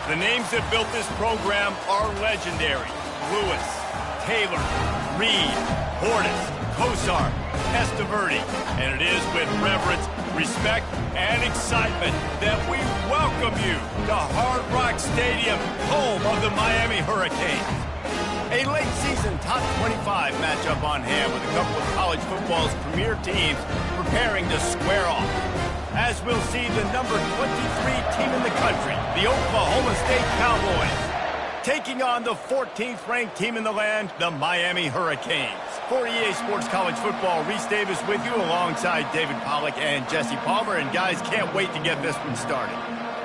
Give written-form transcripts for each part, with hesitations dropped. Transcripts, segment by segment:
The names that built this program are legendary. Lewis, Taylor, Reed, Hortus, Kosar, Testaverde. And it is with reverence, respect, and excitement that we welcome you to Hard Rock Stadium, home of the Miami Hurricanes. A late-season top 25 matchup on hand with a couple of college football's premier teams preparing to square off. As we'll see the number 23 team in the country, the Oklahoma State Cowboys, taking on the 14th-ranked team in the land, the Miami Hurricanes. For EA Sports College Football, Reese Davis with you alongside David Pollack and Jesse Palmer. And guys, can't wait to get this one started.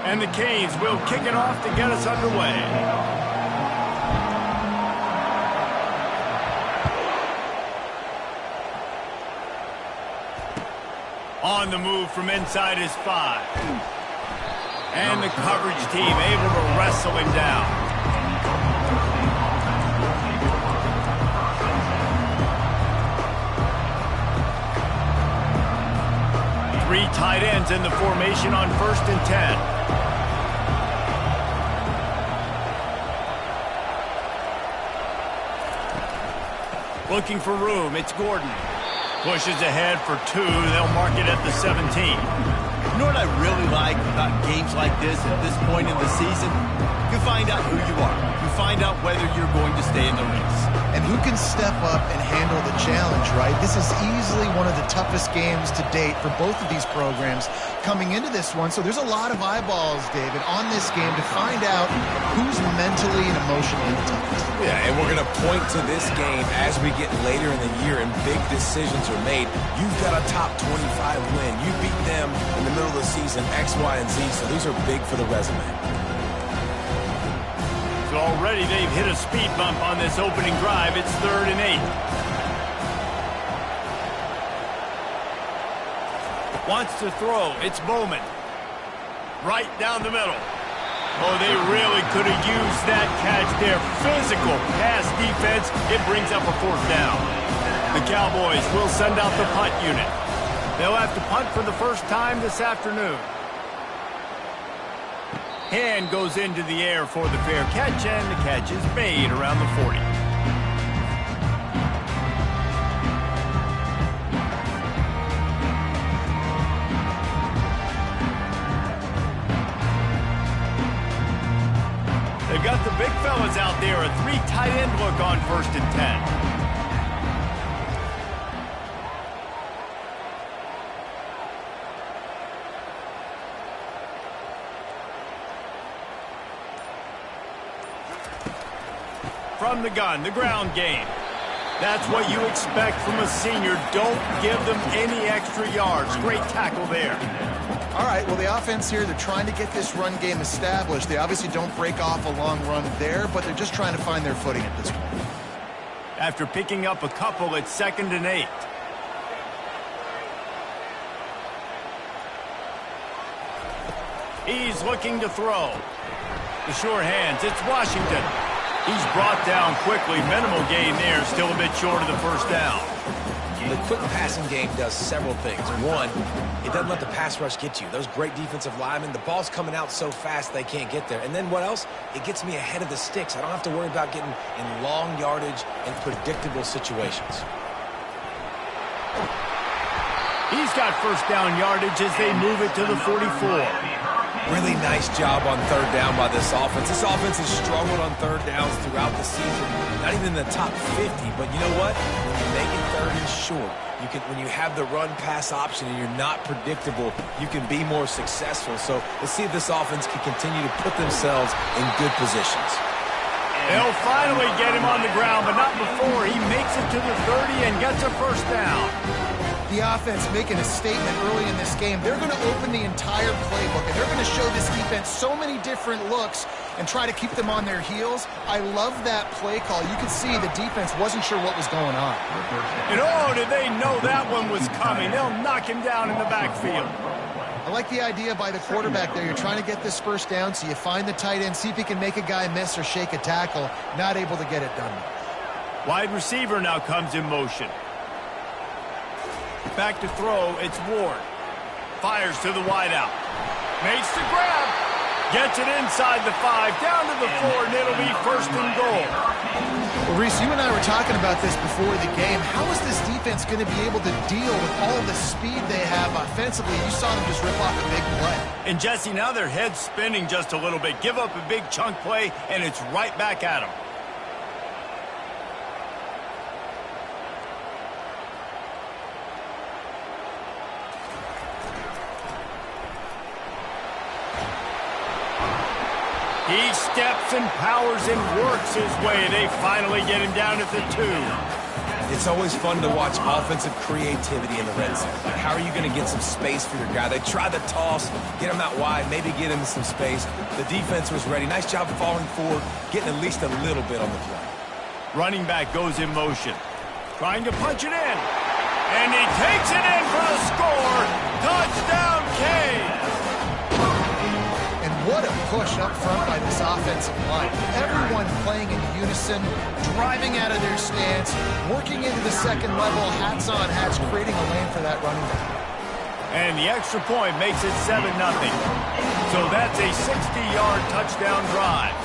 And the Canes will kick it off to get us underway. On the move from inside his 5. And the coverage team able to wrestle him down. Three tight ends in the formation on 1st and 10. Looking for room, it's Gordon. Pushes ahead for 2. They'll mark it at the 17. You know what I really like about games like this at this point in the season? You find out who you are. You find out whether you're going to stay in the race. And who can step up and handle the challenge, right? This is easily one of the toughest games to date for both of these programs coming into this one. So there's a lot of eyeballs, David, on this game to find out who's mentally and emotionally the toughest. Yeah, and we're going to point to this game as we get later in the year and big decisions are made. You've got a top 25 win. You beat them in the middle of the season, X, Y, and Z, so these are big for the resume. So already they've hit a speed bump on this opening drive. It's 3rd and 8. Wants to throw. It's Bowman. Right down the middle. Oh, they really could have used that catch there. Physical pass defense. It brings up a 4th down. The Cowboys will send out the punt unit. They'll have to punt for the first time this afternoon. Hand goes into the air for the fair catch, and the catch is made around the 40. They've got the big fellas out there, a 3 tight end look on 1st and 10. From the gun, the ground game. That's what you expect from a senior. Don't give them any extra yards. Great tackle there. All right, well, the offense here, they're trying to get this run game established. They obviously don't break off a long run there, but they're just trying to find their footing at this point. After picking up a couple, it's 2nd and 8. He's looking to throw. The sure hands, it's Washington. He's brought down quickly. Minimal gain there, still a bit short of the 1st down. The quick passing game does several things. One, it doesn't let the pass rush get to you. Those great defensive linemen, the ball's coming out so fast they can't get there. And then what else? It gets me ahead of the sticks. I don't have to worry about getting in long yardage and predictable situations. He's got 1st down yardage as they move it to the 44. Really nice job on 3rd down by this offense. This offense has struggled on 3rd downs throughout the season. Not even in the top 50, but you know what? When you make it 3rd and short, when you have the run-pass option and you're not predictable, you can be more successful. So let's see if this offense can continue to put themselves in good positions. They'll finally get him on the ground, but not before he makes it to the 30 and gets a 1st down. The offense making a statement early in this game. They're going to open the entire playbook, and they're going to show this defense so many different looks and try to keep them on their heels. I love that play call. You could see the defense wasn't sure what was going on. And oh, did they know that one was coming. They'll knock him down in the backfield. I like the idea by the quarterback there. You're trying to get this 1st down, so you find the tight end, see if he can make a guy miss or shake a tackle. Not able to get it done. Wide receiver now comes in motion. Back to throw, it's Ward. Fires to the wideout. Makes the grab. Gets it inside the 5, down to the 4, and it'll be first and goal. Well, Reese, you and I were talking about this before the game. How is this defense going to be able to deal with all the speed they have offensively? You saw them just rip off a big play. And Jesse, now their head's spinning just a little bit. Give up a big chunk play, and it's right back at them. He steps and powers and works his way. They finally get him down at the 2. It's always fun to watch offensive creativity in the red zone. Like, how are you going to get some space for your guy? They tried to toss, get him out wide, maybe get him some space. The defense was ready. Nice job falling forward, getting at least a little bit on the play. Running back goes in motion, trying to punch it in. And he takes it in for the score. Touchdown, Cade. What a push up front by this offensive line. Everyone playing in unison, driving out of their stance, working into the second level, hats on hats, creating a lane for that running back. And the extra point makes it 7-0. So that's a 60-yard touchdown drive.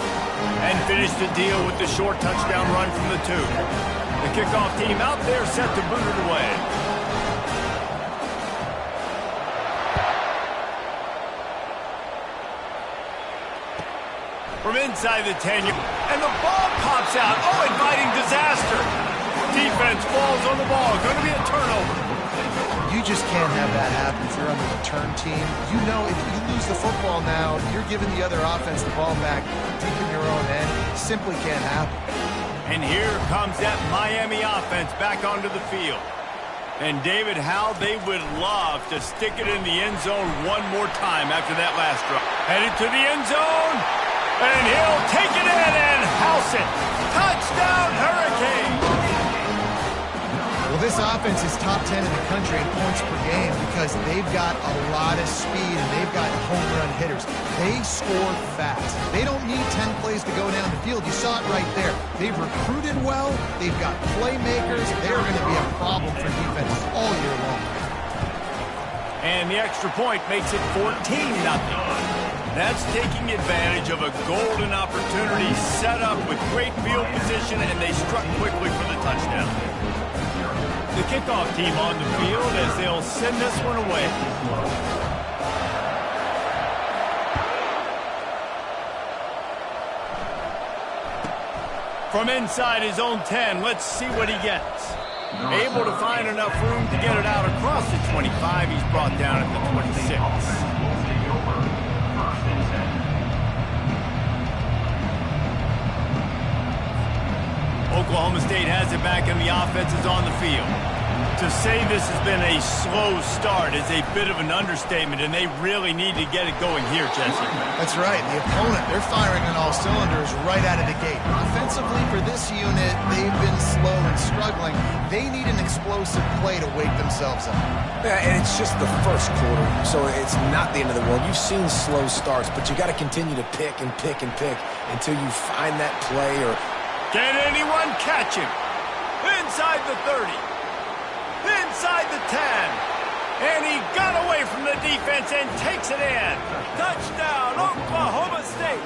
And finish the deal with the short touchdown run from the 2. The kickoff team out there set to boot it away. From inside the 10, and the ball pops out. Oh, inviting disaster. Defense falls on the ball. Going to be a turnover. You just can't have that happen if you're on the return team. You know if you lose the football now, you're giving the other offense the ball back deep in your own end. Simply can't happen. And here comes that Miami offense back onto the field. And David, how they would love to stick it in the end zone one more time after that last drive. Headed to the end zone. And he'll take it in and house it. Touchdown, Hurricane! Well, this offense is top 10 in the country in points per game because they've got a lot of speed and they've got home run hitters. They score fast. They don't need 10 plays to go down the field. You saw it right there. They've recruited well. They've got playmakers. They're going to be a problem for defenses all year long. And the extra point makes it 14-0. That's taking advantage of a golden opportunity set up with great field position, and they struck quickly for the touchdown. The kickoff team on the field as they'll send this one away. From inside his own 10, let's see what he gets. Able to find enough room to get it out across the 25. He's brought down at the 26. Oklahoma State has it back and the offense is on the field. To say this has been a slow start is a bit of an understatement, and they really need to get it going here, Jesse. That's right. The opponent, they're firing on all cylinders right out of the gate. Offensively for this unit, they've been slow and struggling. They need an explosive play to wake themselves up. Yeah, and it's just the first quarter, so it's not the end of the world. You've seen slow starts, but you got to continue to pick and pick and pick until you find that play or... Can anyone catch him? Inside the 30. Inside the 10. And he got away from the defense and takes it in. Touchdown, Oklahoma State.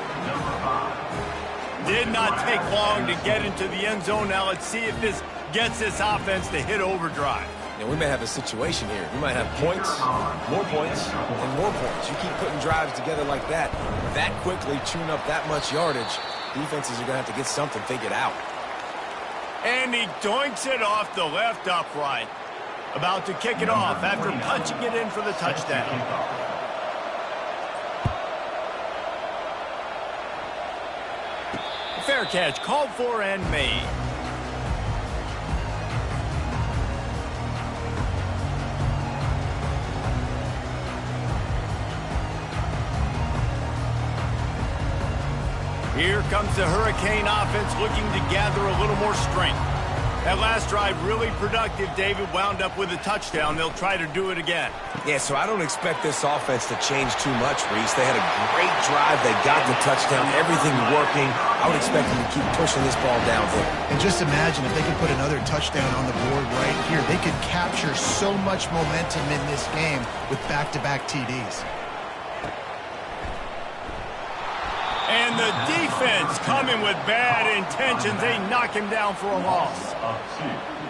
Did not take long to get into the end zone. Now let's see if this gets this offense to hit overdrive. Yeah, we may have a situation here. We might have points, and more points. You keep putting drives together like that quickly, chewing up that much yardage. Defenses are going to have to get something figured out. And he doinks it off the left upright. About to kick it off after punching it in for the touchdown. Fair catch called for and made. Here comes the Hurricane offense looking to gather a little more strength. That last drive really productive. David wound up with a touchdown. They'll try to do it again. Yeah, so I don't expect this offense to change too much, Reese. They had a great drive. They got the touchdown. Everything working. I would expect them to keep pushing this ball downhill. And just imagine if they could put another touchdown on the board right here. They could capture so much momentum in this game with back-to-back TDs. And the defense coming with bad intentions. They knock him down for a loss.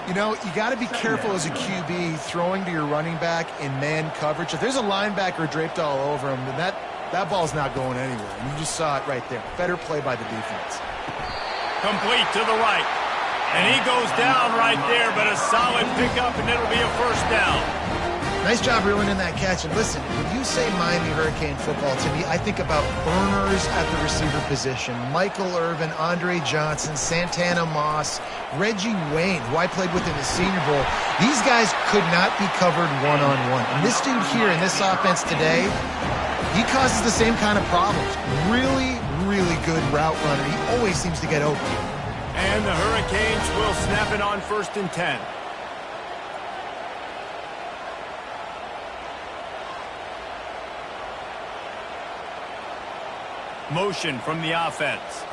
You know, you got to be careful as a QB throwing to your running back in man coverage. If there's a linebacker draped all over him, then that ball's not going anywhere. And you just saw it right there. Better play by the defense. Complete to the right. And he goes down right there, but a solid pickup, and it'll be a first down. Nice job reeling in that catch. And listen, when you say Miami Hurricane football to me, I think about burners at the receiver position. Michael Irvin, Andre Johnson, Santana Moss, Reggie Wayne, who I played with in the Senior Bowl. These guys could not be covered one-on-one. And this dude here in this offense today, he causes the same kind of problems. Really, really good route runner. He always seems to get open. And the Hurricanes will snap it on 1st and 10. Motion from the offense.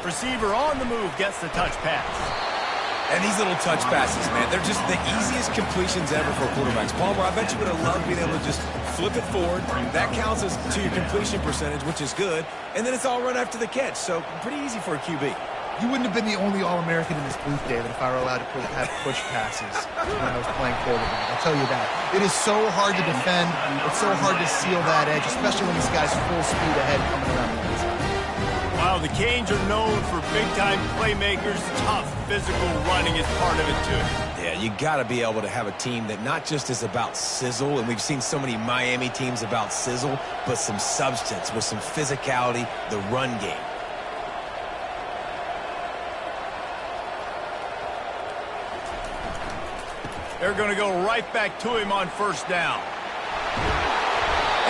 Receiver on the move gets the touch pass. And these little touch passes, man, they're just the easiest completions ever for quarterbacks. Palmer, I bet you would have loved being able to just flip it forward. That counts as to your completion percentage, which is good. And then it's all run after the catch. So pretty easy for a QB. You wouldn't have been the only All-American in this booth, David, if I were allowed to have push passes when I was playing quarterback. I'll tell you that. It is so hard to defend. It's so hard to seal that edge, especially when this guy's full speed ahead coming around the inside. While the Canes are known for big-time playmakers, tough physical running is part of it, too. Yeah, you got to be able to have a team that not just is about sizzle, and we've seen so many Miami teams about sizzle, but some substance with some physicality, the run game. They're going to go right back to him on 1st down.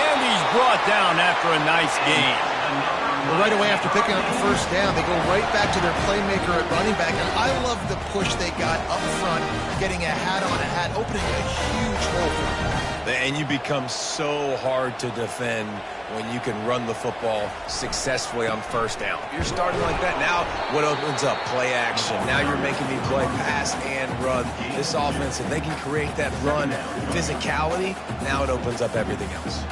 And he's brought down after a nice gain. Well, right away after picking up the 1st down, they go right back to their playmaker at running back. And I love the push they got up front, getting a hat on a hat, opening a huge hole for them. And you become so hard to defend when you can run the football successfully on 1st down. If you're starting like that, now what opens up? Play action. Now you're making me play pass and run. This offense, if they can create that run physicality, now it opens up everything else.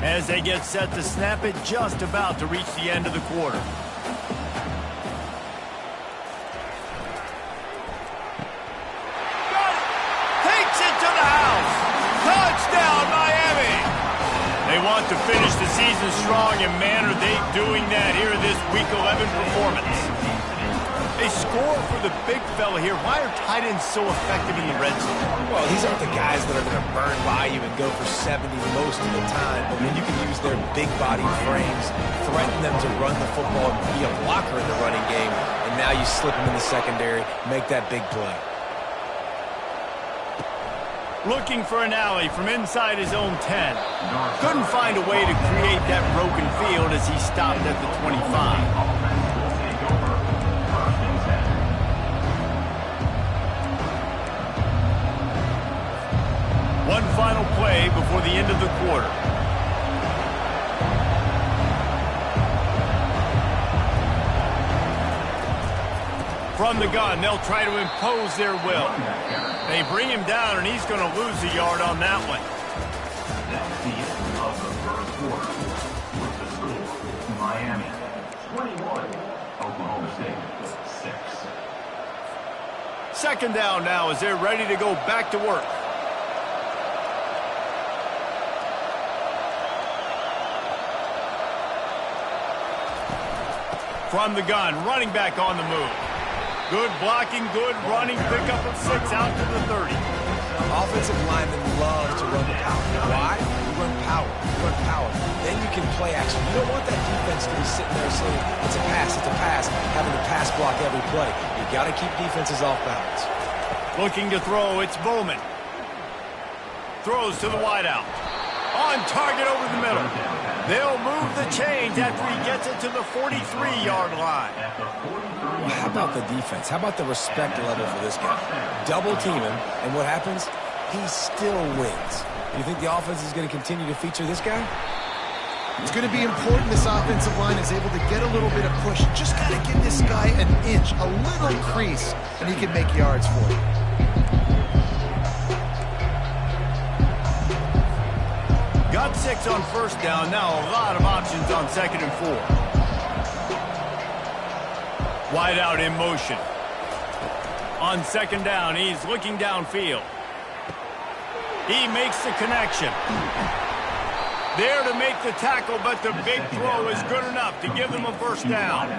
As they get set to snap it, just about to reach the end of the quarter. Touchdown, Miami! They want to finish the season strong, and man, are they doing that here in this Week 11 performance. They score for the big fella here. Why are tight ends so effective in the red zone? Well, these aren't the guys that are going to burn by you and go for 70 most of the time, but when you can use their big body frames, threaten them to run the football and be a blocker in the running game, and now you slip them in the secondary, make that big play. Looking for an alley from inside his own 10. Couldn't find a way to create that broken field as he stopped at the 25. One final play before the end of the quarter. From the gun, they'll try to impose their will. They bring him down, and he's going to lose a yard on that one. That's the end of the first quarter. With the score, Miami 21, Oklahoma State 6. 2nd down now as they're ready to go back to work. From the gun, running back on the move. Good blocking, good running, pickup of 6 out to the 30. Offensive linemen love to run the power. Why? You run power. You run power. Then you can play action. You don't want that defense to be sitting there saying, it's a pass, having to pass block every play. You got to keep defenses off balance. Looking to throw, it's Bowman. Throws to the wideout. On target over the middle. They'll move the chains after he gets it to the 43-yard line. Well, how about the defense? How about the respect level for this guy? Double team him, and what happens? He still wins. You think the offense is going to continue to feature this guy? It's going to be important this offensive line is able to get a little bit of push. Just got to give this guy an inch, a little crease, and he can make yards for it. Got 6 on first down. Now a lot of options on 2nd and 4. Wide out in motion. On 2nd down, he's looking downfield. He makes the connection. There to make the tackle, but the big throw is good enough to give them a first down.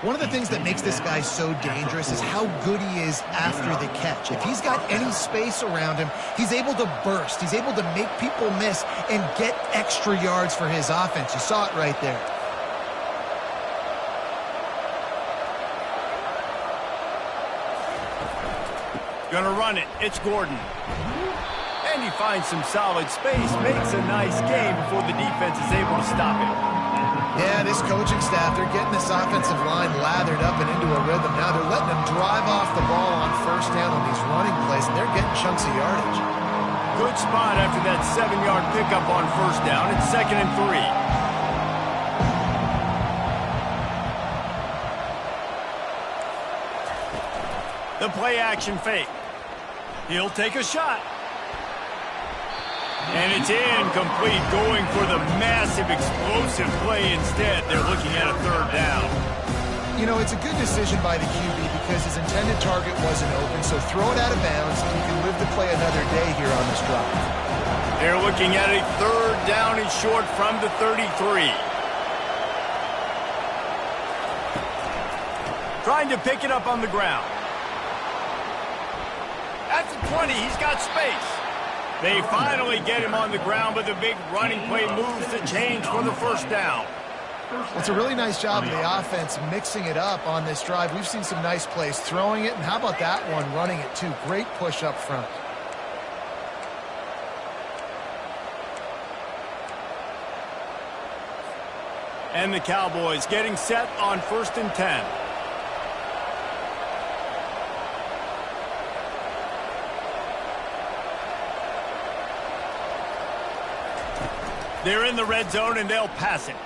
One of the things that makes this guy so dangerous is how good he is after the catch. If he's got any space around him, he's able to burst. He's able to make people miss and get extra yards for his offense. You saw it right there. Gonna run it. It's Gordon. And he finds some solid space, makes a nice game before the defense is able to stop him. Yeah, this coaching staff, they're getting this offensive line lathered up and into a rhythm. Now they're letting them drive off the ball on first down on these running plays, and they're getting chunks of yardage. Good spot after that 7-yard pickup on first down. It's 2nd and 3. The play action fake. He'll take a shot. And it's incomplete, going for the massive explosive play instead. They're looking at a 3rd down. You know, it's a good decision by the QB because his intended target wasn't open, so throw it out of bounds and you can live to play another day here on this drive. They're looking at a 3rd down and short from the 33. Trying to pick it up on the ground. At the 20, he's got space. They finally get him on the ground, but the big running play moves the chains for the first down. It's a really nice job of the offense mixing it up on this drive. We've seen some nice plays throwing it, and how about that one running it too? Great push up front. And the Cowboys getting set on 1st and 10. They're in the red zone, and they'll pass it.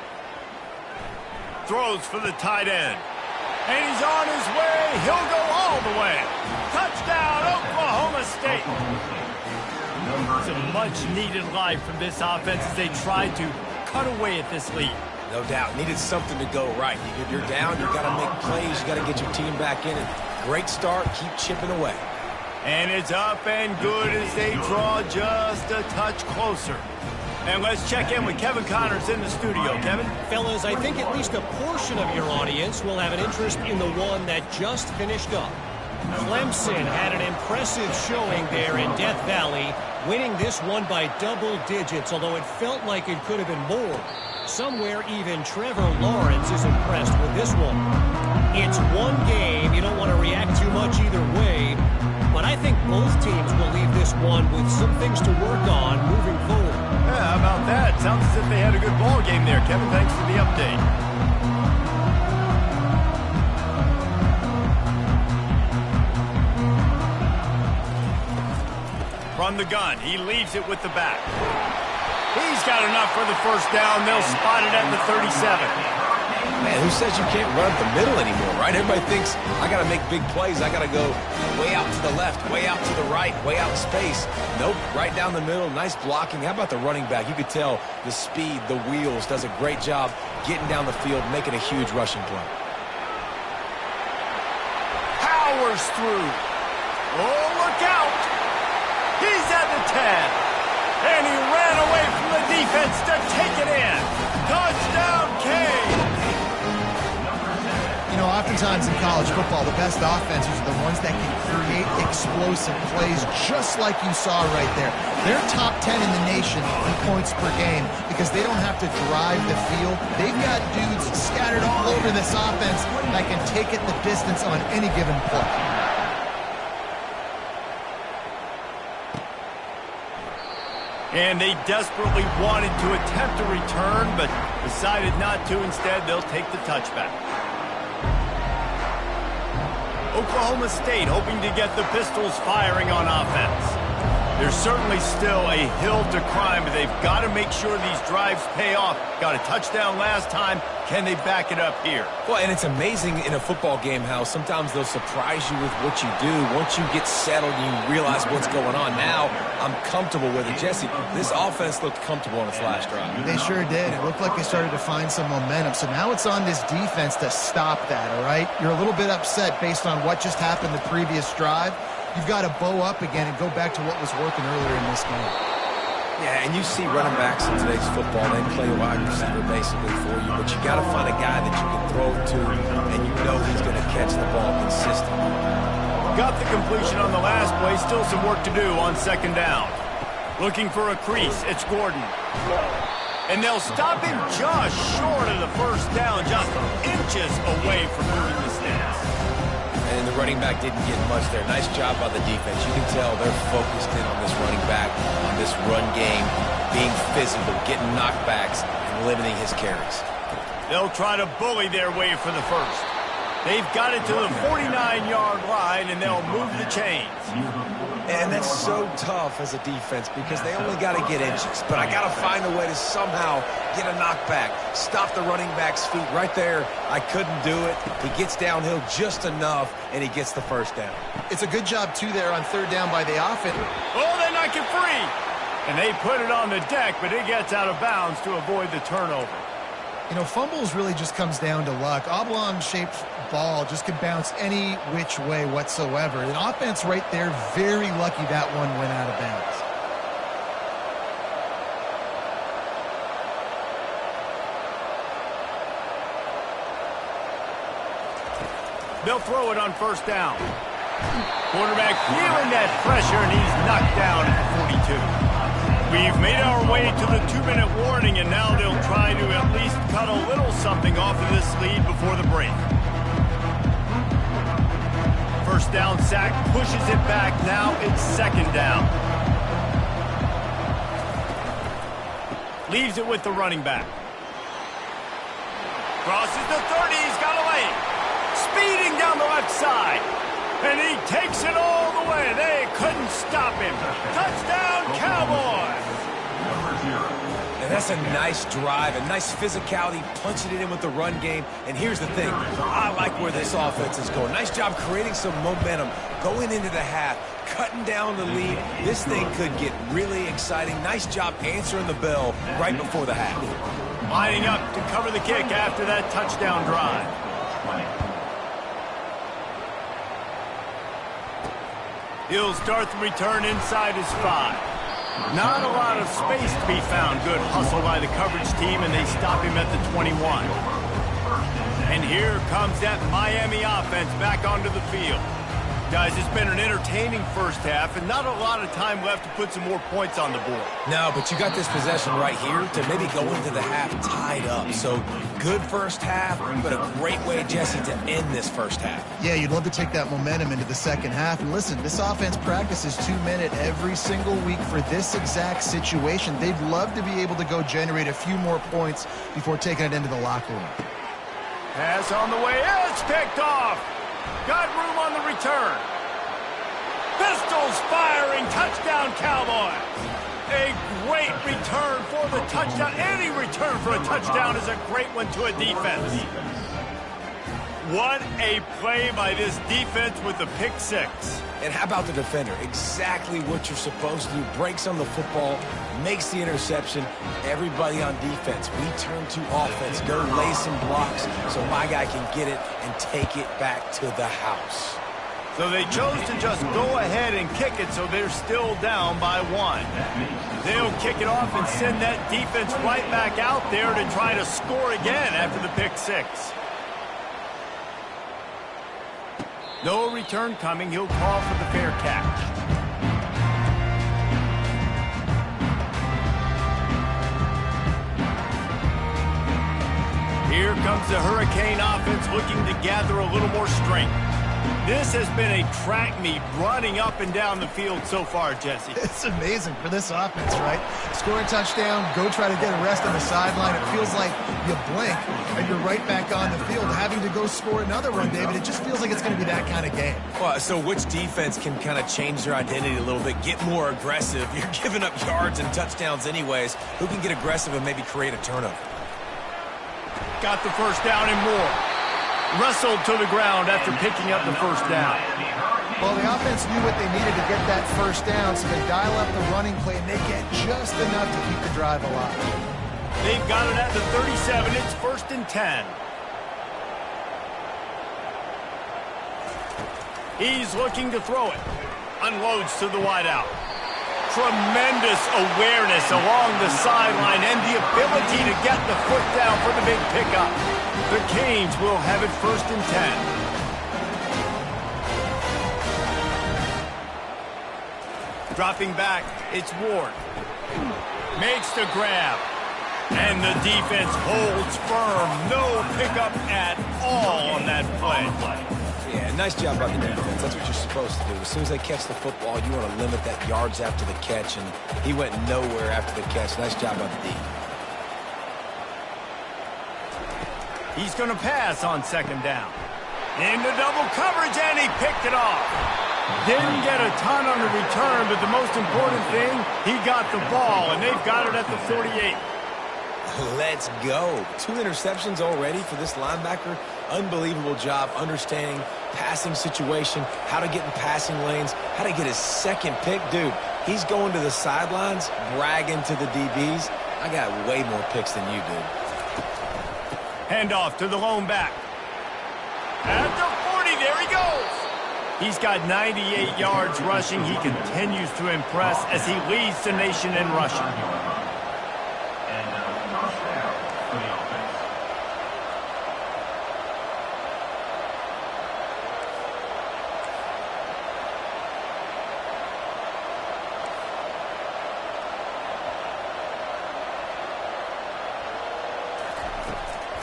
Throws for the tight end. And he's on his way. He'll go all the way. Touchdown, Oklahoma State. It's a much-needed life from this offense as they try to cut away at this lead. No doubt. Needed something to go right. You're down. You got to make plays. You got to get your team back in it. Great start. Keep chipping away. And it's up and good as they draw just a touch closer. And let's check in with Kevin Connors in the studio. Kevin? Fellas, I think at least a portion of your audience will have an interest in the one that just finished up. Clemson had an impressive showing there in Death Valley, winning this one by double digits, although it felt like it could have been more. Somewhere even Trevor Lawrence is impressed with this one. It's one game. You don't want to react too much either way, but I think both teams will leave this one with some things to work on moving forward. Yeah, how about that? Sounds as if they had a good ball game there. Kevin, thanks for the update. From the gun, he leaves it with the back. He's got enough for the first down. They'll spot it at the 37. Man, who says you can't run up the middle anymore, right? Everybody thinks, I got to make big plays. I got to go way out to the left, way out to the right, way out in space. Nope, right down the middle, nice blocking. How about the running back? You could tell the speed, the wheels, does a great job getting down the field, making a huge rushing play. Powers through. Oh, look out. He's at the 10. And he ran away from the defense to take it in. Touchdown, K. You know, oftentimes in college football, the best offenses are the ones that can create explosive plays just like you saw right there. They're top 10 in the nation in points per game because they don't have to drive the field. They've got dudes scattered all over this offense that can take it the distance on any given play. And they desperately wanted to attempt a return, but decided not to. Instead, they'll take the touchback. Oklahoma State hoping to get the Pistols firing on offense. There's certainly still a hill to climb, but they've got to make sure these drives pay off. Got a touchdown last time. Can they back it up here? Well, and it's amazing in a football game how sometimes they'll surprise you with what you do. Once you get settled, you realize what's going on. Now, I'm comfortable with it. Jesse, this offense looked comfortable on its last drive. They sure did. It looked like they started to find some momentum. So now it's on this defense to stop that, all right? You're a little bit upset based on what just happened the previous drive. You've got to bow up again and go back to what was working earlier in this game. Yeah, and you see running backs in today's football, they play wide receiver basically for you, but you got to find a guy that you can throw it to, and you know he's going to catch the ball consistently. Got the completion on the last play. Still some work to do on second down. Looking for a crease. It's Gordon. And they'll stop him just short of the first down, just inches away from moving the sticks. And the running back didn't get much there. Nice job by the defense. You can tell they're focused in on this running back, on this run game, being physical, getting knockbacks, and limiting his carries. They'll try to bully their way for the first. They've got it to the 49-yard line, and they'll move the chains. And that's so tough as a defense because they only got to get inches. But I got to find a way to somehow get a knockback, stop the running back's feet. Right there, I couldn't do it. He gets downhill just enough, and he gets the first down. It's a good job, too, there on third down by the offense. Oh, they knock it free. And they put it on the deck, but it gets out of bounds to avoid the turnover. You know, fumbles really just comes down to luck. Oblong-shaped ball just can bounce any which way whatsoever. An offense right there, very lucky that one went out of bounds. They'll throw it on first down. Quarterback feeling that pressure, and he's knocked down at the 42. We've made our way to the 2-minute warning, and now they'll try to at least cut a little something off of this lead before the break. First down sack pushes it back. Now it's second down. Leaves it with the running back. Crosses the 30. He's got a lane. Speeding down the left side. And he takes it all the way. They couldn't stop him. Touchdown, Cowboys! And that's a nice drive, a nice physicality, punching it in with the run game. And here's the thing. I like where this offense is going. Nice job creating some momentum, going into the half, cutting down the lead. This thing could get really exciting. Nice job answering the bell right before the half. Lining up to cover the kick after that touchdown drive. He'll start the return inside his 5. Not a lot of space to be found. Good hustle by the coverage team, and they stop him at the 21. And here comes that Miami offense back onto the field. Guys, it's been an entertaining first half, and not a lot of time left to put some more points on the board. No, but you got this possession right here to maybe go into the half tied up. So good first half, but a great way, Jesse, to end this first half. Yeah, you'd love to take that momentum into the second half. And listen, this offense practices 2-minute every single week for this exact situation. They'd love to be able to go generate a few more points before taking it into the locker room. Pass on the way. It's picked off. Got room on the return. Pistols firing. Touchdown, Cowboys. A great return for the touchdown. Any return for a touchdown is a great one to a defense. What a play by this defense with the pick six. And how about the defender? Exactly what you're supposed to do. Breaks on the football, makes the interception. Everybody on defense, we turn to offense. Go lay some blocks so my guy can get it and take it back to the house. So they chose to just go ahead and kick it, so they're still down by 1. They'll kick it off and send that defense right back out there to try to score again after the pick six. No return coming. He'll call for the fair catch. Here comes the Hurricane offense looking to gather a little more strength. This has been a track meet running up and down the field so far, Jesse. It's amazing for this offense, right? Score a touchdown, go try to get a rest on the sideline. It feels like you blink and you're right back on the field having to go score another one, David. It just feels like it's going to be that kind of game. Well, so which defense can kind of change their identity a little bit, get more aggressive? You're giving up yards and touchdowns anyways. Who can get aggressive and maybe create a turnover? Got the first down and more. Wrestled to the ground after picking up the first down. Well, the offense knew what they needed to get that first down, so they dial up the running play, and they get just enough to keep the drive alive. They've got it at the 37. It's 1st and 10. He's looking to throw it. Unloads to the wideout. Tremendous awareness along the sideline and the ability to get the foot down for the big pickup. The Canes will have it 1st and 10. Dropping back, it's Ward. Makes the grab. And the defense holds firm. No pickup at all on that play. Yeah, nice job by the defense. That's what you're supposed to do. As soon as they catch the football, you want to limit that yards after the catch, and he went nowhere after the catch. Nice job by the D. He's going to pass on 2nd down. Into double coverage, and he picked it off. Didn't get a ton on the return, but the most important thing, he got the ball, and they've got it at the 48. Let's go. 2 interceptions already for this linebacker. Unbelievable job understanding passing situation, how to get in passing lanes, how to get his 2nd pick. Dude, he's going to the sidelines, bragging to the DBs. I got way more picks than you did. Handoff to the lone back. At the 40, there he goes. He's got 98 yards rushing. He continues to impress as he leads the nation in rushing.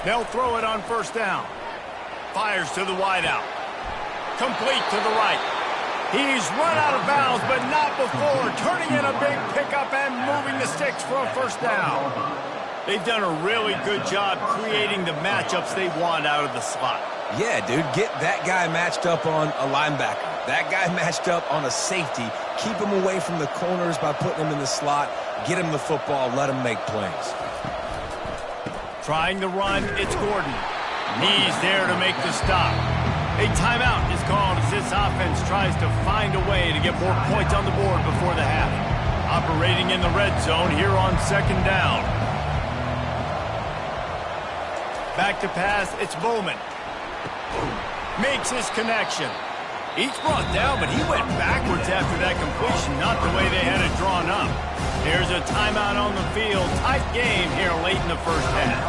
They'll throw it on 1st down. Fires to the wideout. Complete to the right. He's run out of bounds, but not before. Turning in a big pickup and moving the sticks for a 1st down. They've done a really good job creating the matchups they want out of the slot. Yeah, dude, get that guy matched up on a linebacker. That guy matched up on a safety. Keep him away from the corners by putting him in the slot. Get him the football. Let him make plays. Trying to run, it's Gordon. He's there to make the stop. A timeout is called as this offense tries to find a way to get more points on the board before the half. Operating in the red zone here on 2nd down. Back to pass, it's Bowman. Makes his connection. He's brought down, but he went backwards after that completion, not the way they had it drawn up. There's a timeout on the field. Tight game here late in the 1st half.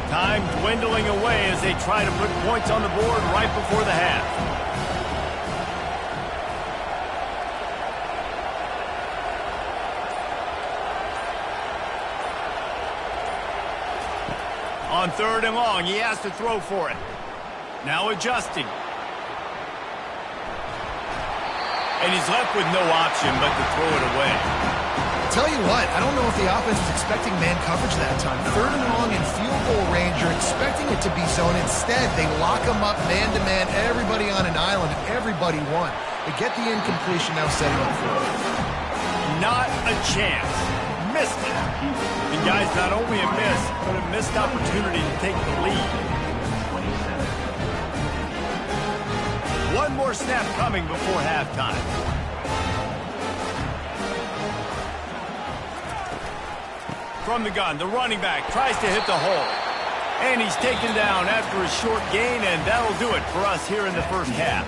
Time dwindling away as they try to put points on the board right before the half. On 3rd and long, he has to throw for it. Now adjusting. And he's left with no option but to throw it away. Tell you what, I don't know if the offense was expecting man coverage that time. 3rd and long in field goal range, you're expecting it to be zone. Instead, they lock them up man-to-man, everybody on an island, and everybody won. They get the incompletion, now setting up for it. Not a chance. Missed it. And guys, not only a miss, but a missed opportunity to take the lead. One more snap coming before halftime. From the gun, the running back tries to hit the hole. And he's taken down after a short gain, and that'll do it for us here in the 1st half.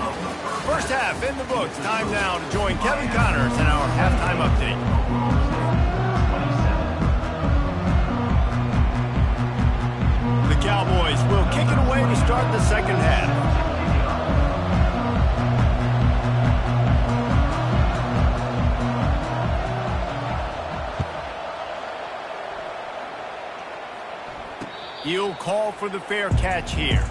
1st half in the books. Time now to join Kevin Connors in our halftime update. The Cowboys will kick it away to start the 2nd half. He'll call for the fair catch here.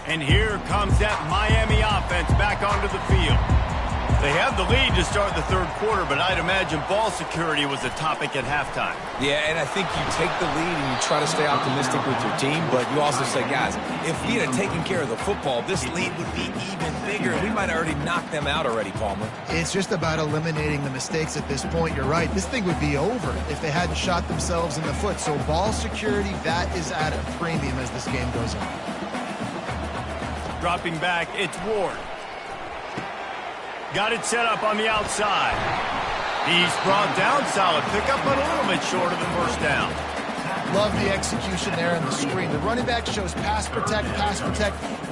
And here comes that Miami offense back onto the field. They have the lead to start the third quarter, but I'd imagine ball security was a topic at halftime. Yeah, and I think you take the lead and you try to stay optimistic with your team, but you also say, guys, if we had taken care of the football, this lead would be even bigger. We might have already knocked them out already, Palmer. It's just about eliminating the mistakes at this point. You're right. This thing would be over if they hadn't shot themselves in the foot. So ball security, that is at a premium as this game goes on. Dropping back, it's Ward. Got it set up on the outside. He's brought down, solid pickup, but a little bit short of the first down. Love the execution there in the screen. The running back shows pass protect,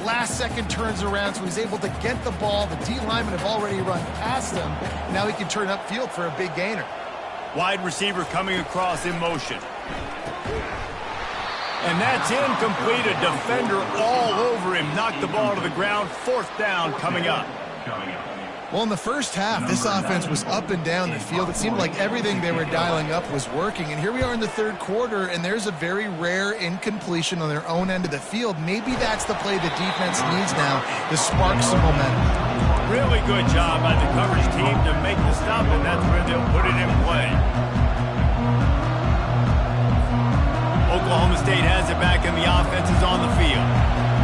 last second turns around, so he's able to get the ball. The D linemen have already run past him. Now he can turn upfield for a big gainer. Wide receiver coming across in motion. And that's incomplete. A defender all over him. Knocked the ball to the ground. Fourth down coming up. Well, in the first half, this offense was up and down the field. It seemed like everything they were dialing up was working. And here we are in the third quarter, and there's a very rare incompletion on their own end of the field. Maybe that's the play the defense needs now to spark some momentum. Really good job by the coverage team to make the stop, and that's where they'll put it in play. Oklahoma State has it back, and the offense is on the field.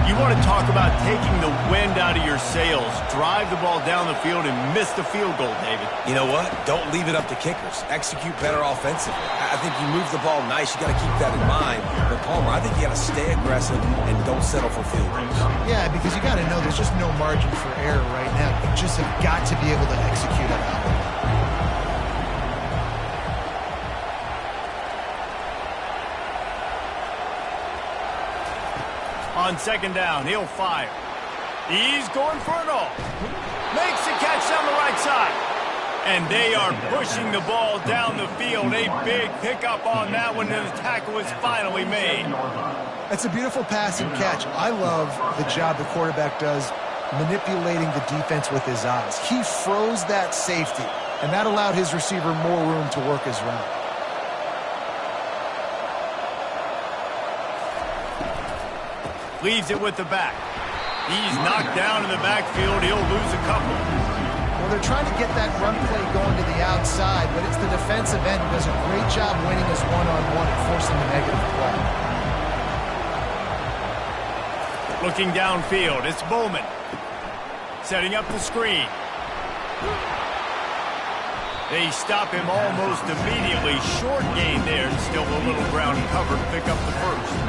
You want to talk about taking the wind out of your sails. Drive the ball down the field and miss the field goal, David. You know what? Don't leave it up to kickers. Execute better offensively. I think you move the ball nice. You got to keep that in mind. But, Palmer, I think you got to stay aggressive and don't settle for field goals. Yeah, because you got to know there's just no margin for error right now. You just have got to be able to execute it out. On second down, he'll fire. He's going for it all. Makes the catch down the right side. And they are pushing the ball down the field. A big pickup on that one, and the tackle is finally made. That's a beautiful pass and catch. I love the job the quarterback does manipulating the defense with his eyes. He froze that safety, and that allowed his receiver more room to work his route. Leaves it with the back. He's knocked down in the backfield. He'll lose a couple. Well, they're trying to get that run play going to the outside, but it's the defensive end who does a great job winning his one-on-one and forcing the negative play. Looking downfield, it's Bowman. Setting up the screen. They stop him almost immediately. Short gain there. Still a little ground covered. Pick up the first.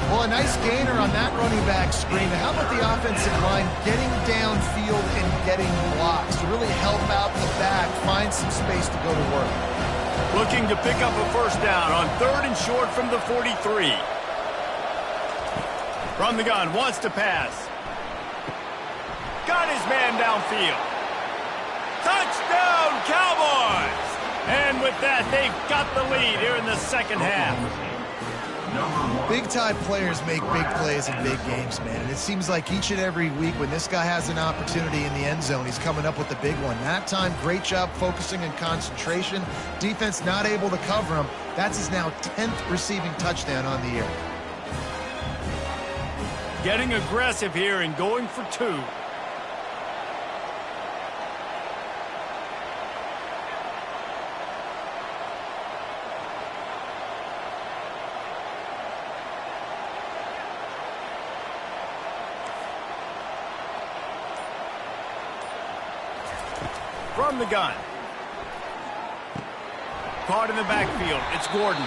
Well, a nice gainer on that running back screen. How about the offensive line getting downfield and getting blocks to really help out the back, find some space to go to work? Looking to pick up a first down on third and short from the 43. From the gun, wants to pass. Got his man downfield. Touchdown, Cowboys! And with that, they've got the lead here in the second half. Big-time players make big plays in big games, man. And it seems like each and every week when this guy has an opportunity in the end zone, he's coming up with the big one. That time, great job focusing and concentration. Defense not able to cover him. That's his now 10th receiving touchdown on the year. Getting aggressive here and going for two. From the gun. Caught in the backfield. It's Gordon.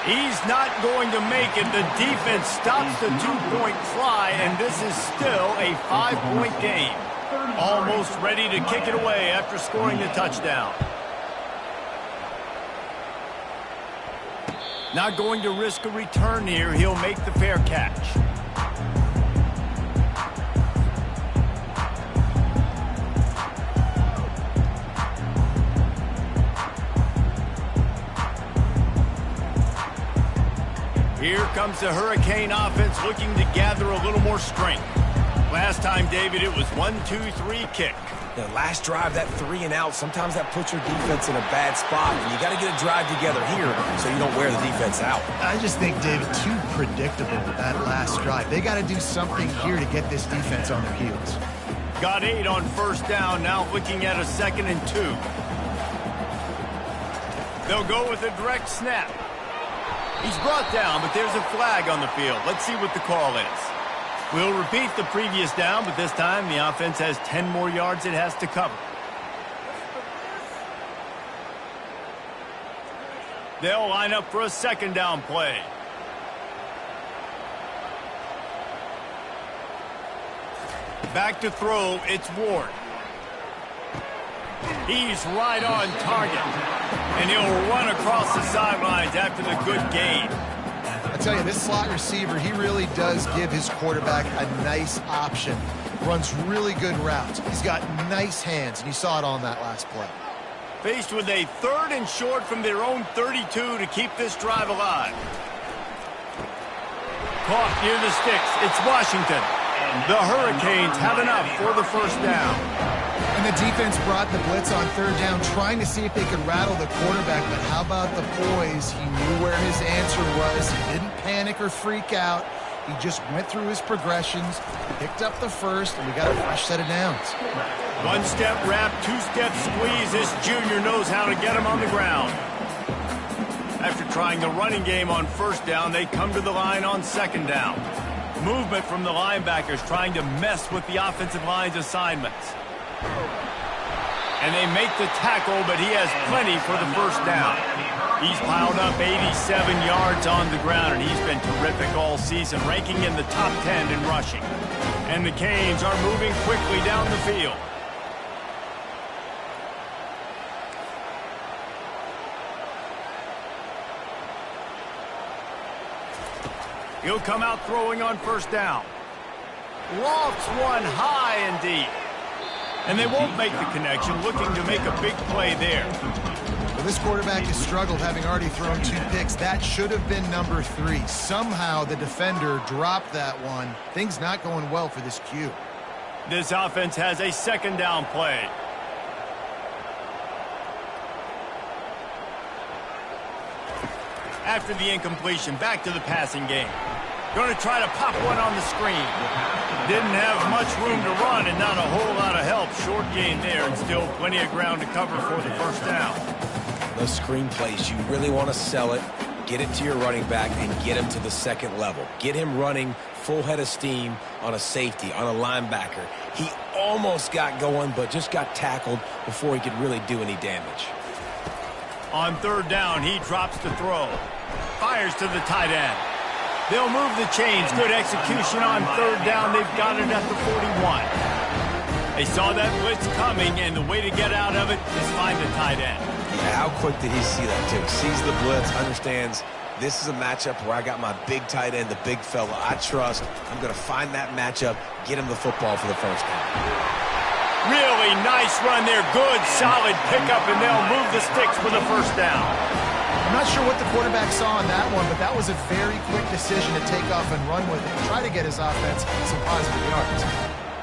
He's not going to make it. The defense stops the two-point try, and this is still a 5-point game. Almost ready to kick it away after scoring the touchdown. Not going to risk a return here. He'll make the fair catch. Here comes the Hurricane offense looking to gather a little more strength. Last time, David, it was 1-2-3 kick. The last drive, that 3 and out, sometimes that puts your defense in a bad spot, and you got to get a drive together here so you don't wear the defense out. I just think, David, too predictable, that last drive. They got to do something here to get this defense on their heels. Got 8 on first down, now looking at a 2nd and 2. They'll go with a direct snap. He's brought down, but there's a flag on the field. Let's see what the call is. We'll repeat the previous down, but this time the offense has 10 more yards it has to cover. They'll line up for a 2nd down play. Back to throw, it's Ward. He's right on target. And he'll run across the sidelines after the good gain. I tell you, this slot receiver, he really does give his quarterback a nice option. Runs really good routes. He's got nice hands, and you saw it on that last play. Faced with a 3rd and short from their own 32 to keep this drive alive. Caught near the sticks. It's Washington. The Hurricanes have enough for the 1st down. And the defense brought the blitz on 3rd down, trying to see if they could rattle the quarterback, but how about the poise? He knew where his answer was. He didn't panic or freak out. He just went through his progressions, picked up the 1st, and we got a fresh set of downs. 1-step wrap, 2-step squeeze. This junior knows how to get him on the ground. After trying the running game on 1st down, they come to the line on 2nd down. Movement from the linebackers trying to mess with the offensive line's assignments. And they make the tackle, but he has plenty for the 1st down. He's piled up 87 yards on the ground, and he's been terrific all season, ranking in the top 10 in rushing. And the Canes are moving quickly down the field. He'll come out throwing on 1st down. Lofts one high and deep. And they won't make the connection, looking to make a big play there. Well, this quarterback has struggled, having already thrown 2 picks. That should have been number 3. Somehow the defender dropped that one. Things not going well for this Q. This offense has a 2nd down play. After the incompletion, back to the passing game. Going to try to pop one on the screen. Didn't have much room to run and not a whole lot of help. Short gain there and still plenty of ground to cover for the 1st down. Those screen plays, you really want to sell it, get it to your running back, and get him to the 2nd level. Get him running full head of steam on a safety, on a linebacker. He almost got going, but just got tackled before he could really do any damage. On 3rd down, he drops to throw. Fires to the tight end. They'll move the chains. Good execution on 3rd down. They've got it at the 41. They saw that blitz coming, and the way to get out of it is find the tight end. Yeah, how quick did he see that, too? Sees the blitz, understands this is a matchup where I got my big tight end, the big fella I trust. I'm going to find that matchup, get him the football for the 1st down. Really nice run there. Good, solid pickup, and they'll move the sticks for the 1st down. I'm not sure what the quarterback saw on that one, but that was a very quick decision to take off and run with it and try to get his offense some positive yards.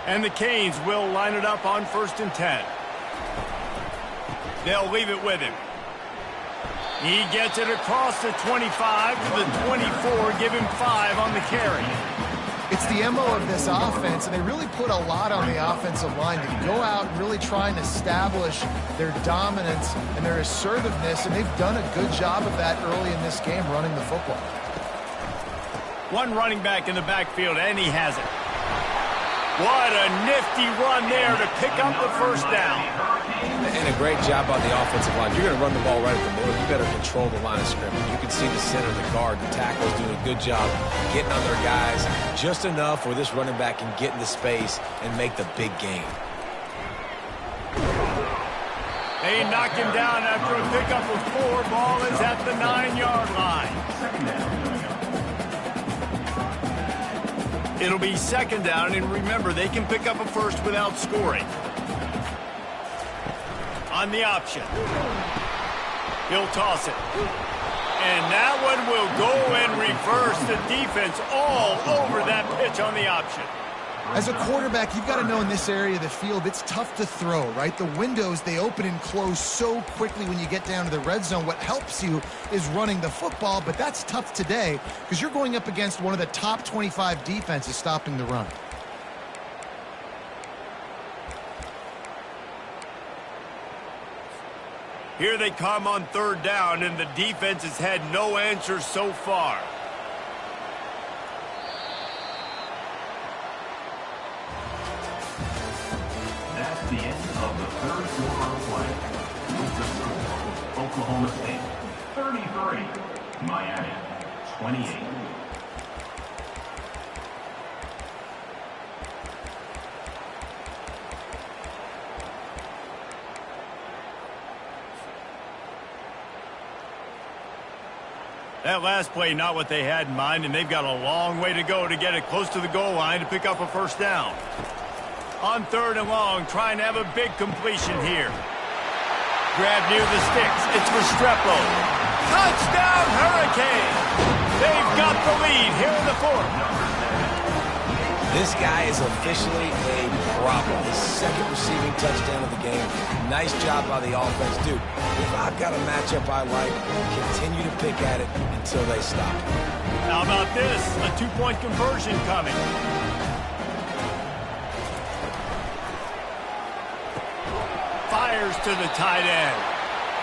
And the Canes will line it up on 1st and 10. They'll leave it with him. He gets it across the 25 to the 24, give him 5 on the carry. It's the MO of this offense, and they really put a lot on the offensive line to go out and really try and establish their dominance and their assertiveness, and they've done a good job of that early in this game, running the football. One running back in the backfield, and he has it. What a nifty run there to pick up the 1st down. And a great job on the offensive line. You're going to run the ball right at the middle. You better control the line of scrimmage. You can see the center, the guard, the tackle's doing a good job getting on their guys just enough where this running back can get into space and make the big gain. They knock him down after a pickup of 4. Ball is at the 9-yard line. It'll be 2nd down, and remember, they can pick up a 1st without scoring. On the option. He'll toss it. And that one will go and reverse the defense all over that pitch on the option. As a quarterback, you've got to know in this area of the field, it's tough to throw, right? The windows, they open and close so quickly when you get down to the red zone. What helps you is running the football, but that's tough today because you're going up against one of the top 25 defenses stopping the run. Here they come on third down, and the defense has had no answers so far. That's the end of the third quarter of play. With the score, Oklahoma State 33, Miami 28. That last play, not what they had in mind, and they've got a long way to go to get it close to the goal line to pick up a first down. On third and long, trying to have a big completion here. Grab near the sticks. It's Restrepo. Touchdown, Hurricane! They've got the lead here in the fourth. This guy is officially a problem. His second receiving touchdown of the game. Nice job by the offense. Dude, if I've got a matchup I like, continue to pick at it until they stop. How about this? A two-point conversion coming. Fires to the tight end.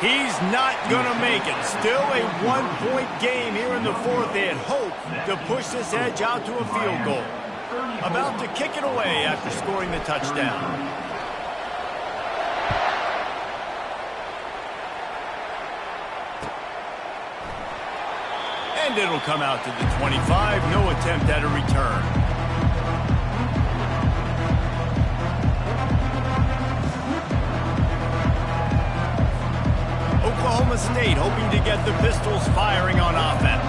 He's not going to make it. Still a one-point game here in the fourth. They had hoped to push this edge out to a field goal. About to kick it away after scoring the touchdown. And it'll come out to the 25. No attempt at a return. Oklahoma State hoping to get the Pistols firing on offense.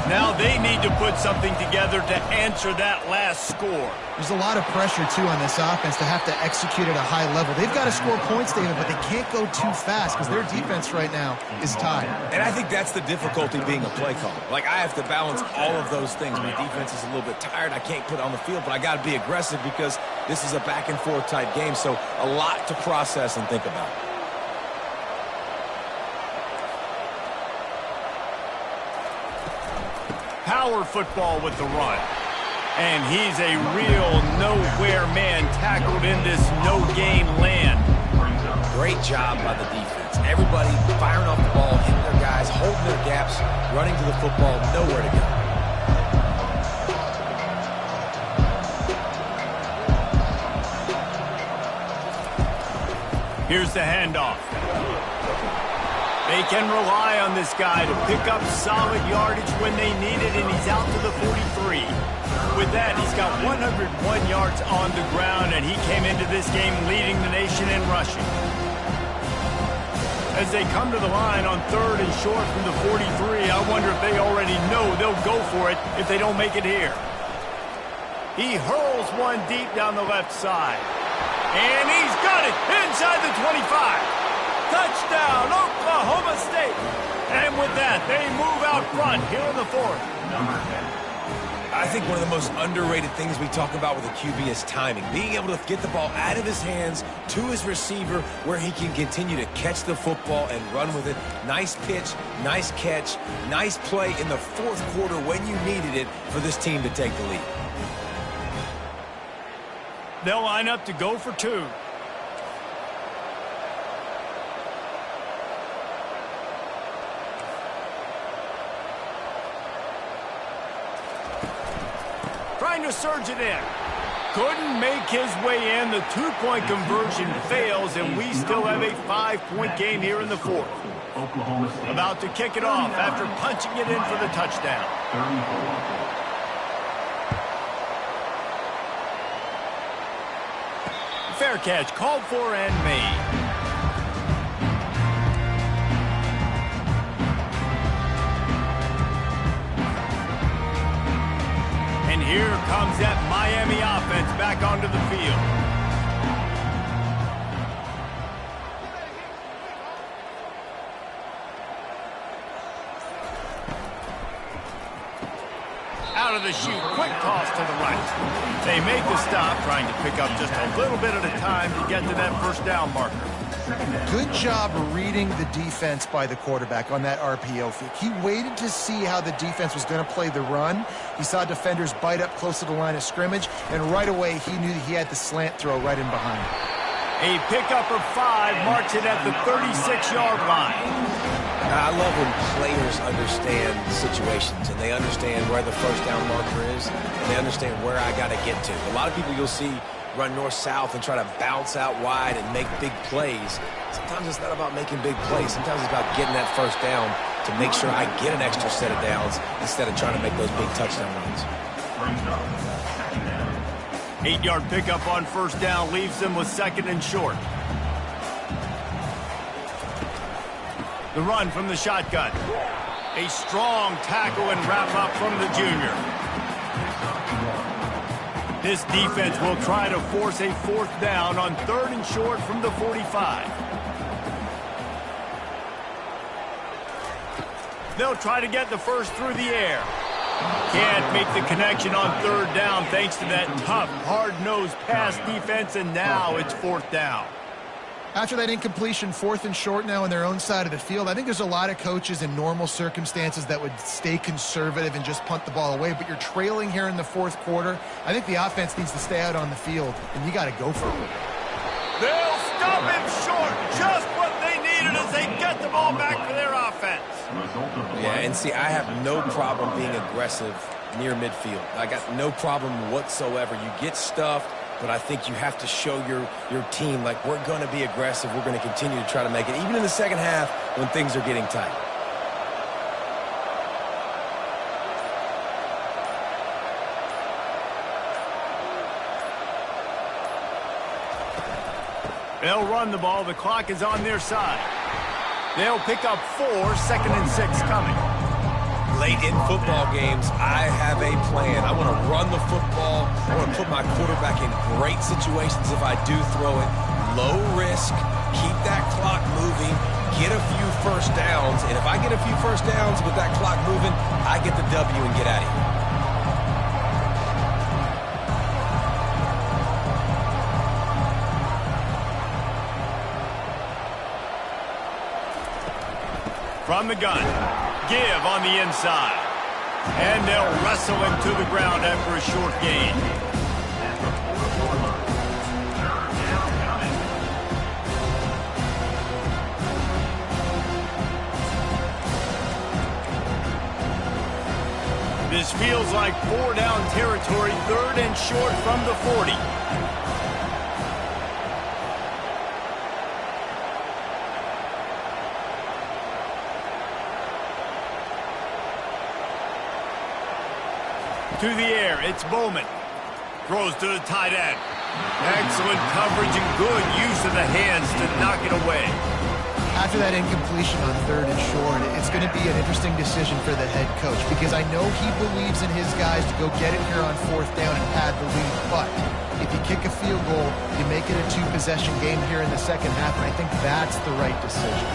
Now they need to put something together to answer that last score. There's a lot of pressure, too, on this offense to have to execute at a high level. They've got to score points, David, but they can't go too fast because their defense right now is tied. And I think that's the difficulty being a play caller. Like, I have to balance all of those things. My defense is a little bit tired. I can't put it on the field, but I got to be aggressive because this is a back-and-forth type game, so a lot to process and think about. Power football with the run. And he's a real nowhere man tackled in this no-game land. Great job by the defense. Everybody firing off the ball, hitting their guys, holding their gaps, running to the football, nowhere to go. Here's the handoff. They can rely on this guy to pick up solid yardage when they need it, and he's out to the 43. With that, he's got 101 yards on the ground, and he came into this game leading the nation in rushing. As they come to the line on third and short from the 43, I wonder if they already know they'll go for it if they don't make it here. He hurls one deep down the left side. And he's got it inside the 25. Touchdown, Oklahoma State. And with that, they move out front here in the fourth. I think one of the most underrated things we talk about with a QB is timing. Being able to get the ball out of his hands to his receiver where he can continue to catch the football and run with it. Nice pitch, nice catch, nice play in the fourth quarter when you needed it for this team to take the lead. They'll line up to go for two. Trying to surge it in. Couldn't make his way in. The two-point conversion fails, and we still have a 5-point game here in the fourth. About to kick it off after punching it in for the touchdown. Fair catch called for and made. And here comes that Miami offense back onto the field. out of the chute. Quick toss to the right. They make the stop, trying to pick up just a little bit at a time to get to that first down marker. Good job reading the defense by the quarterback on that RPO fake. He waited to see how the defense was going to play the run. He saw defenders bite up close to the line of scrimmage, and right away he knew that he had the slant throw right in behind. A pickup of 5 marks it at the 36-yard line. I love when players understand situations and they understand where the first down marker is and they understand where I got to get to. A lot of people you'll see run north-south and try to bounce out wide and make big plays. Sometimes it's not about making big plays. Sometimes it's about getting that first down to make sure I get an extra set of downs instead of trying to make those big touchdown runs. 8-yard pickup on first down leaves them with 2nd and short. The run from the shotgun. A strong tackle and wrap-up from the junior. This defense will try to force a 4th down on 3rd and short from the 45. They'll try to get the first through the air. Can't make the connection on 3rd down thanks to that tough, hard-nosed pass defense, and now it's 4th down. After that incompletion, 4th and short now on their own side of the field, I think there's a lot of coaches in normal circumstances that would stay conservative and just punt the ball away, but you're trailing here in the 4th quarter. I think the offense needs to stay out on the field, and you got to go for it. They'll stop him short, just what they needed as they get the ball back for their offense. Yeah, and see, I have no problem being aggressive near midfield. I got no problem whatsoever. You get stuffed, but I think you have to show your team, like, we're going to be aggressive. We're going to continue to try to make it, even in the second half when things are getting tight. They'll run the ball. The clock is on their side. They'll pick up 4, 2nd and 6 coming. Late in football games, I have a plan. I want to run the football. I want to put my quarterback in great situations if I do throw it. Low risk, keep that clock moving, get a few first downs. And if I get a few first downs with that clock moving, I get the W and get out of here. From the gun, give on the inside. And they'll wrestle him to the ground after a short gain. This feels like 4-down territory, 3rd and short from the 40. To the air, it's Bowman. Throws to the tight end. Excellent coverage and good use of the hands to knock it away. After that incompletion on 3rd and short, it's going to be an interesting decision for the head coach because I know he believes in his guys to go get it here on 4th down and pad the lead. But if you kick a field goal, you make it a 2-possession game here in the second half, and I think that's the right decision.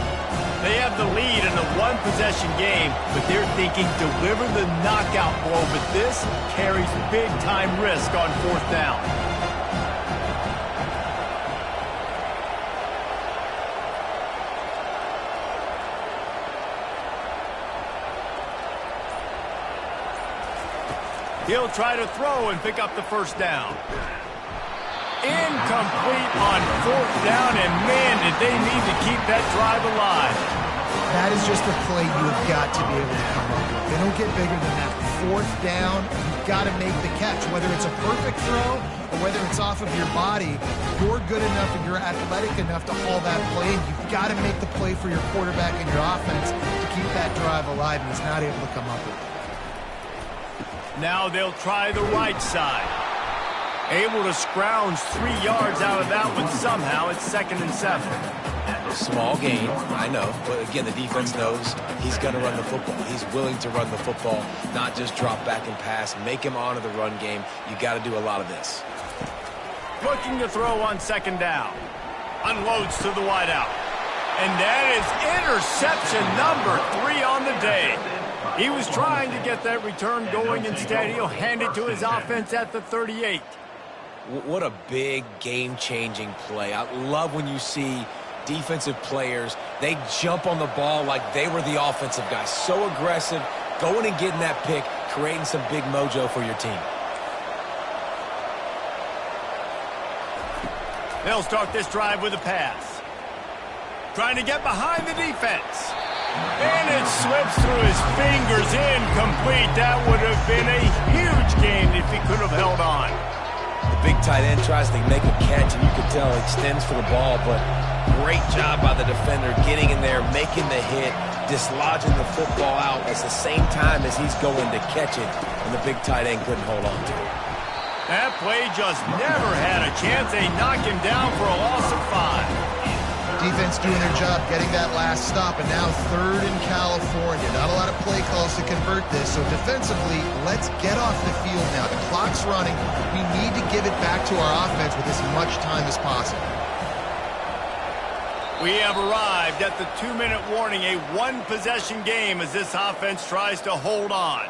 They have the lead in a 1-possession game, but they're thinking deliver the knockout blow, but this carries big-time risk on 4th down. He'll try to throw and pick up the first down. Incomplete on 4th down, and man, did they need to keep that drive alive. That is just a play you have got to be able to come up with. They don't get bigger than that. 4th down, you've got to make the catch. Whether it's a perfect throw or whether it's off of your body, you're good enough and you're athletic enough to haul that play, and you've got to make the play for your quarterback and your offense to keep that drive alive, and he's not able to come up with it. Now they'll try the right side. Able to scrounge 3 yards out of that one somehow. It's 2nd and 7. Small gain, I know. But again, the defense knows he's going to run the football. He's willing to run the football, not just drop back and pass. Make him honor the run game. You got to do a lot of this. Looking to throw on 2nd down. Unloads to the wideout. And that is interception number 3 on the day. He was trying to get that return going. Instead, he'll hand it to his offense at the 38. What a big game-changing play. I love when you see defensive players, they jump on the ball like they were the offensive guys. So aggressive, going and getting that pick, creating some big mojo for your team. They'll start this drive with a pass. Trying to get behind the defense. And it slips through his fingers, incomplete. That would have been a huge gain if he could have held on. The big tight end tries to make a catch, and you can tell he extends for the ball, but great job by the defender getting in there, making the hit, dislodging the football out at the same time as he's going to catch it, and the big tight end couldn't hold on to it. That play just never had a chance. They knock him down for a loss of 5. Defense doing their job, getting that last stop, and now 3rd in California. Not a lot of play calls to convert this, so defensively, let's get off the field now. The clock's running. We need to give it back to our offense with as much time as possible. We have arrived at the 2-minute warning, a one-possession game as this offense tries to hold on.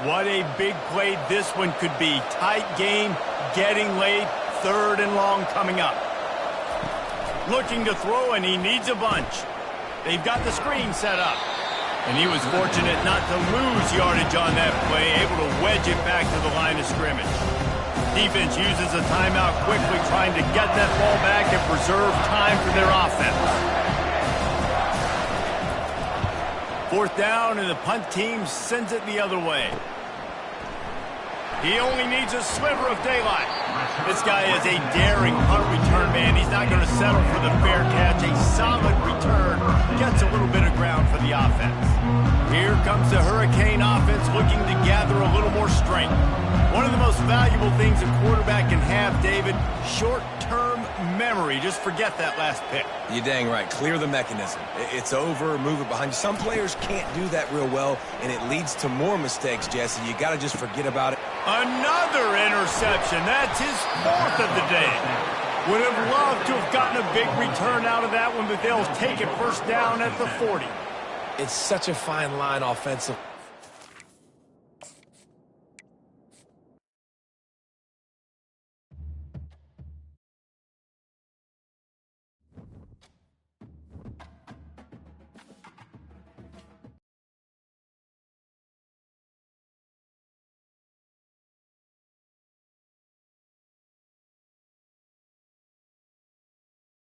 What a big play this one could be. Tight game, getting late, 3rd and long coming up. Looking to throw, and he needs a bunch. They've got the screen set up. And he was fortunate not to lose yardage on that play, able to wedge it back to the line of scrimmage. Defense uses a timeout quickly, trying to get that ball back and preserve time for their offense. 4th down, and the punt team sends it the other way. He only needs a sliver of daylight. This guy is a daring punt return man. He's not going to settle for the fair catch. A solid return gets a little bit of ground for the offense. Here comes the Hurricane offense looking to gather a little more strength. One of the most valuable things a quarterback can have, David, short-term memory. Just forget that last pick. You're dang right. Clear the mechanism. It's over, move it behind you. Some players can't do that real well, and it leads to more mistakes, Jesse. You got to just forget about it. Another interception. That's his 4th of the day. Would have loved to have gotten a big return out of that one, but they'll take it 1st down at the 40. It's such a fine line offensively.